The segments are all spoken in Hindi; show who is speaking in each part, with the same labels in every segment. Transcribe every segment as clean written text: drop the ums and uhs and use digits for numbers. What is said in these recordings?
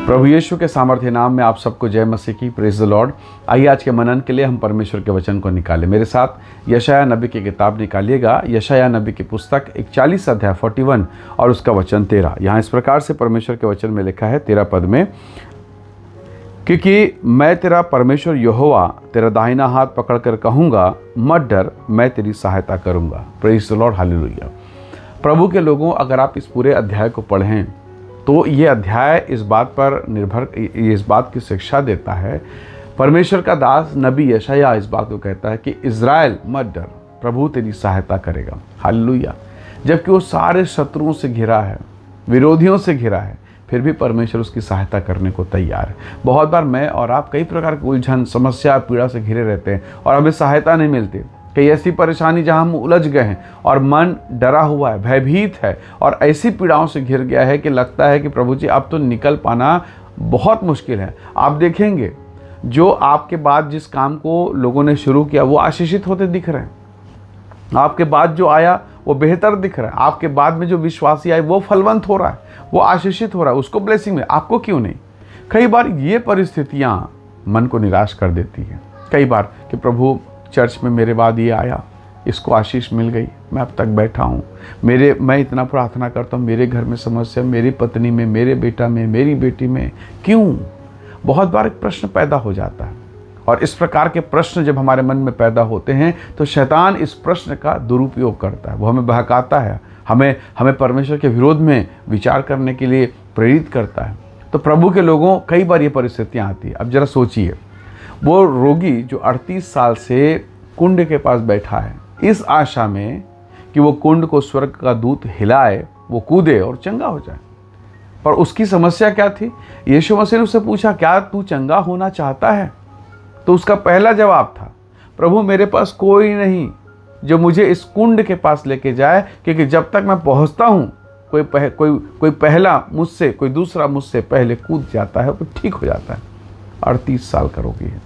Speaker 1: प्रभु यीशु के सामर्थ्य नाम में आप सबको जय मसीह की। Praise the Lord. आइए आज के मनन के लिए हम परमेश्वर के वचन को निकालें। मेरे साथ यशायाह नबी की किताब निकालिएगा। यशायाह नबी की पुस्तक 41 अध्याय 41 और उसका वचन 13। यहाँ इस प्रकार से परमेश्वर के वचन में लिखा है 13 पद में, क्योंकि मैं तेरा परमेश्वर यहोवा तेरा दाहिना हाथ पकड़कर कहूँगा, मत डर, मैं तेरी सहायता करूँगा। Praise the Lord, hallelujah. प्रभु के लोगों, अगर आप इस पूरे अध्याय को पढ़ें तो ये अध्याय इस बात की शिक्षा देता है। परमेश्वर का दास नबी यशायाह इस बात को कहता है कि इज़राइल मत डर, प्रभु तेरी सहायता करेगा। हालेलुया। जबकि वो सारे शत्रुओं से घिरा है, विरोधियों से घिरा है, फिर भी परमेश्वर उसकी सहायता करने को तैयार है। बहुत बार मैं और आप कई प्रकार की उलझन, समस्या, पीड़ा से घिरे रहते हैं और हमें सहायता नहीं मिलती। कई ऐसी परेशानी जहां हम उलझ गए हैं और मन डरा हुआ है, भयभीत है और ऐसी पीड़ाओं से घिर गया है कि लगता है कि प्रभु जी अब तो निकल पाना बहुत मुश्किल है। आप देखेंगे जो आपके बाद जिस काम को लोगों ने शुरू किया वो आशीषित होते दिख रहे हैं। आपके बाद जो आया वो बेहतर दिख रहा है। आपके बाद में जो विश्वासी आए वो फलवंत हो रहा है, वो आशीषित हो रहा है, उसको ब्लेसिंग में। आपको क्यों नहीं? कई बार ये परिस्थितियां मन को निराश कर देती हैं। कई बार कि प्रभु चर्च में मेरे बाद ये आया, इसको आशीष मिल गई, मैं अब तक बैठा हूँ, मैं इतना प्रार्थना करता हूँ, मेरे घर में समस्या, मेरी पत्नी में, मेरे बेटा में, मेरी बेटी में, क्यों? बहुत बार एक प्रश्न पैदा हो जाता है और इस प्रकार के प्रश्न जब हमारे मन में पैदा होते हैं तो शैतान इस प्रश्न का दुरुपयोग करता है। वो हमें बहकाता है, हमें परमेश्वर के विरोध में विचार करने के लिए प्रेरित करता है। तो प्रभु के लोगों, कई बार ये परिस्थितियाँ आती हैं। अब जरा सोचिए, वो रोगी जो 38 साल से कुंड के पास बैठा है, इस आशा में कि वो कुंड को स्वर्ग का दूत हिलाए, वो कूदे और चंगा हो जाए। पर उसकी समस्या क्या थी? यीशु मसीह ने उससे पूछा, क्या तू चंगा होना चाहता है? तो उसका पहला जवाब था, प्रभु मेरे पास कोई नहीं जो मुझे इस कुंड के पास लेके जाए, क्योंकि जब तक मैं पहुंचता हूं कोई पहला मुझसे, कोई दूसरा मुझसे पहले कूद जाता है, वो ठीक हो जाता है। 38 साल का रोगी है।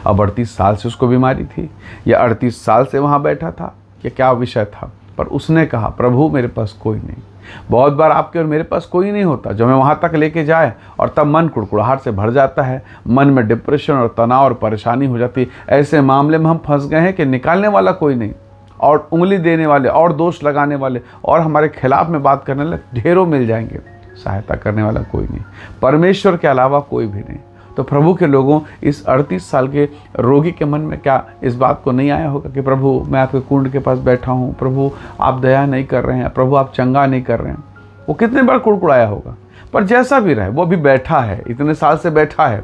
Speaker 1: अब 38 साल से उसको बीमारी थी, या 38 साल से वहाँ बैठा था, या क्या विषय था? पर उसने कहा, प्रभु मेरे पास कोई नहीं। बहुत बार आपके और मेरे पास कोई नहीं होता जो हमें वहाँ तक लेके जाए, और तब मन कुड़कुड़ाहट से भर जाता है, मन में डिप्रेशन और तनाव और परेशानी हो जाती है। ऐसे मामले में हम फंस गए हैं कि निकालने वाला कोई नहीं, और उंगली देने वाले और दोष लगाने वाले और हमारे खिलाफ में बात करने वाले ढेरों मिल जाएंगे। सहायता करने वाला कोई नहीं, परमेश्वर के अलावा कोई भी नहीं। तो प्रभु के लोगों, इस 38 साल के रोगी के मन में क्या इस बात को नहीं आया होगा कि प्रभु मैं आपके कुंड के पास बैठा हूँ, प्रभु आप दया नहीं कर रहे हैं, प्रभु आप चंगा नहीं कर रहे हैं? वो कितने बार कुड़कुड़ाया होगा। पर जैसा भी रहे, वो अभी बैठा है, इतने साल से बैठा है,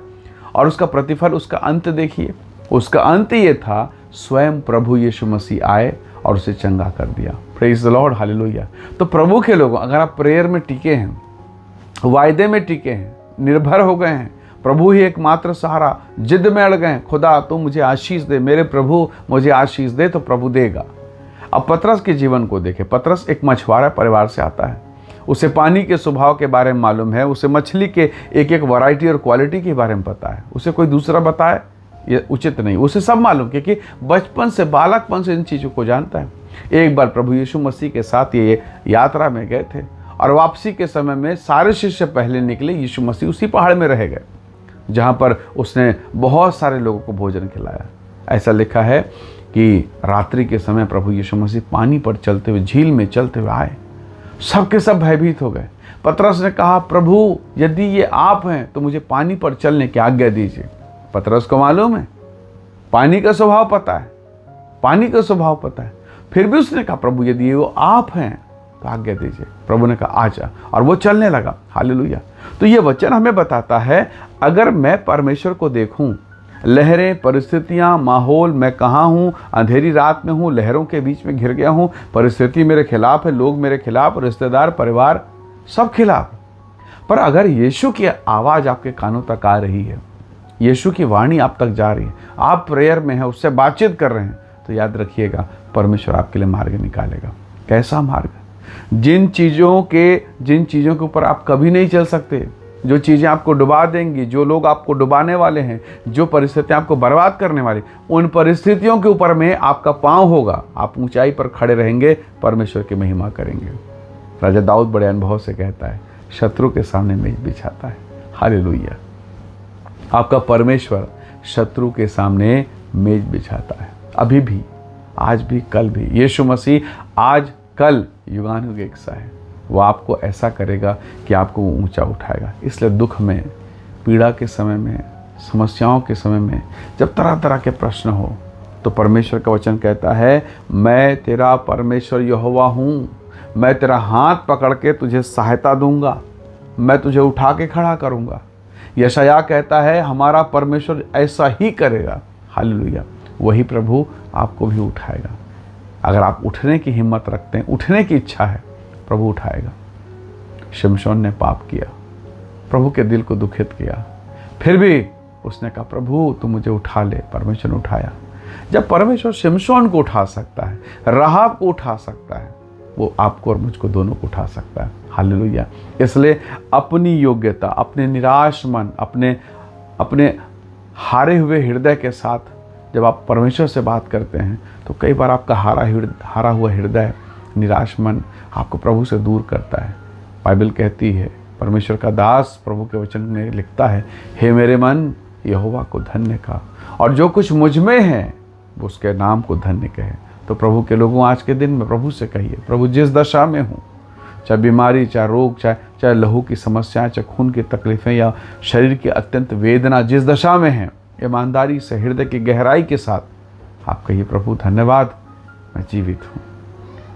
Speaker 1: और उसका प्रतिफल, उसका अंत देखिए। उसका अंत ये था, स्वयं प्रभु यीशु मसीह आए और उसे चंगा कर दिया। Praise the Lord, hallelujah. तो प्रभु के लोगों, अगर आप प्रेयर में टिके हैं, वायदे में टिके हैं, निर्भर हो गए हैं, प्रभु ही एकमात्र सहारा, जिद में अड़ गए, खुदा तो मुझे आशीष दे, मेरे प्रभु मुझे आशीष दे, तो प्रभु देगा। अब पतरस के जीवन को देखें। पतरस एक मछुआरा परिवार से आता है। उसे पानी के स्वभाव के बारे में मालूम है, उसे मछली के एक एक वैरायटी और क्वालिटी के बारे में पता है। उसे कोई दूसरा बताए ये उचित नहीं, उसे सब मालूम, क्योंकि बचपन से, बालकपन से इन चीज़ों को जानता है। एक बार प्रभु यीशु मसीह के साथ ये यात्रा में गए थे, और वापसी के समय में सारे शिष्य पहले निकले, यीशु मसीह उसी पहाड़ में रह गए जहाँ पर उसने बहुत सारे लोगों को भोजन खिलाया। ऐसा लिखा है कि रात्रि के समय प्रभु यीशु मसीह पानी पर चलते हुए, झील में चलते हुए आए। सबके सब भयभीत हो गए। पतरस ने कहा, प्रभु यदि ये आप हैं तो मुझे पानी पर चलने की आज्ञा दीजिए। पतरस को मालूम है, पानी का स्वभाव पता है, पानी का स्वभाव पता है। फिर भी उसने कहा, प्रभु यदि वो आप हैं तो आज्ञा दीजिए। प्रभु ने कहा, आजा, और वो चलने लगा। हालेलुया। तो ये वचन हमें बताता है, अगर मैं परमेश्वर को देखूं, लहरें, परिस्थितियां, माहौल, मैं कहाँ हूँ, अंधेरी रात में हूँ, लहरों के बीच में घिर गया हूँ, परिस्थिति मेरे खिलाफ है, लोग मेरे खिलाफ, रिश्तेदार, परिवार, सब खिलाफ। पर अगर यीशु की आवाज़ आपके कानों तक आ रही है, यीशु की वाणी आप तक जा रही है, आप प्रेयर में हैं, उससे बातचीत कर रहे हैं, तो याद रखिएगा, परमेश्वर आपके लिए मार्ग निकालेगा। कैसा मार्ग? जिन चीज़ों के ऊपर आप कभी नहीं चल सकते, जो चीज़ें आपको डुबा देंगी, जो लोग आपको डुबाने वाले हैं, जो परिस्थितियाँ आपको बर्बाद करने वाली, उन परिस्थितियों के ऊपर में आपका पांव होगा, आप ऊंचाई पर खड़े रहेंगे, परमेश्वर की महिमा करेंगे। राजा दाऊद बड़े अनुभव से कहता है, शत्रु के सामने मेज बिछाता है, हालेलुया। आपका परमेश्वर शत्रु के सामने मेज बिछाता है, अभी भी, आज भी, कल भी। यीशु मसीह आज कल युगानुग एक सा है। वो आपको ऐसा करेगा कि आपको वो ऊंचा उठाएगा। इसलिए दुख में, पीड़ा के समय में, समस्याओं के समय में, जब तरह तरह के प्रश्न हो, तो परमेश्वर का वचन कहता है, मैं तेरा परमेश्वर यहोवा हूँ, मैं तेरा हाथ पकड़ के तुझे सहायता दूंगा, मैं तुझे उठा के खड़ा करूंगा। यशायाह कहता है, हमारा परमेश्वर ऐसा ही करेगा। हालेलुया। वही प्रभु आपको भी उठाएगा। अगर आप उठने की हिम्मत रखते हैं, उठने की इच्छा है, प्रभु उठाएगा। शिमशोन ने पाप किया, प्रभु के दिल को दुखित किया, फिर भी उसने कहा, प्रभु तू मुझे उठा ले। परमेश्वर ने उठाया। जब परमेश्वर शिमशोन को उठा सकता है, राहाब को उठा सकता है, वो आपको और मुझको दोनों को उठा सकता है। हालेलुया। इसलिए अपनी योग्यता, अपने निराश मन, अपने हारे हुए हृदय के साथ जब आप परमेश्वर से बात करते हैं, तो कई बार आपका हारा हुआ हृदय, निराश मन आपको प्रभु से दूर करता है। बाइबल कहती है, परमेश्वर का दास प्रभु के वचन में लिखता है, हे मेरे मन यहोवा को धन्य कहा, और जो कुछ मुझ में है वो उसके नाम को धन्य कहे। तो प्रभु के लोगों, आज के दिन में प्रभु से कहिए, प्रभु जिस दशा में हूँ, चाहे बीमारी, चाहे रोग, चाहे लहू की समस्याएं, चाहे खून की तकलीफ़ें, या शरीर की अत्यंत वेदना, जिस दशा में है, ईमानदारी से, हृदय की गहराई के साथ आप कहिए, प्रभु धन्यवाद, मैं जीवित हूँ,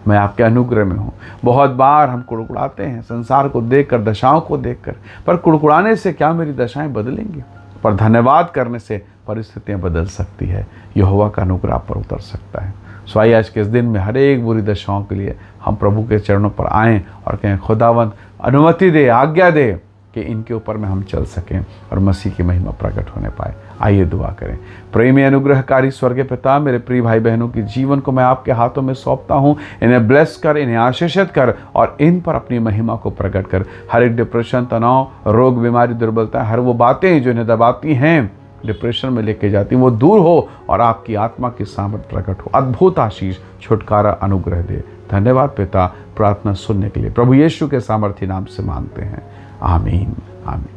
Speaker 1: मैं आपके अनुग्रह में हूँ। बहुत बार हम कुड़कुड़ाते हैं संसार को देखकर, दशाओं को देखकर, पर कुड़कुड़ाने से क्या मेरी दशाएं बदलेंगी? पर धन्यवाद करने से परिस्थितियां बदल सकती है, यहोवा का अनुग्रह आप पर उतर सकता है। सो आइए आज के इस दिन में हर एक बुरी दशाओं के लिए हम प्रभु के चरणों पर आएँ और कहें, खुदावंद अनुमति दे, आज्ञा दे कि इनके ऊपर में हम चल सकें और मसीह की महिमा प्रकट होने पाए। आइए दुआ करें। प्रेमी अनुग्रहकारी स्वर्गीय पिता, मेरे प्रिय भाई बहनों के जीवन को मैं आपके हाथों में सौंपता हूँ। इन्हें ब्लेस कर, इन्हें आशीषित कर और इन पर अपनी महिमा को प्रकट कर। हर एक डिप्रेशन, तनाव, रोग, बीमारी, दुर्बलता, हर वो बातें जो इन्हें दबाती हैं, डिप्रेशन में लेके जाती, वो दूर हो और आपकी आत्मा की सामर्थ प्रकट हो। अद्भुत आशीष, छुटकारा, अनुग्रह दे। धन्यवाद पिता, प्रार्थना सुनने के लिए प्रभु यीशु के सामर्थी नाम से मांगते हैं, आमीन, आमीन।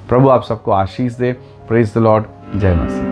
Speaker 1: प्रभु आप सबको आशीष दे। Praise the Lord. जय मसीह।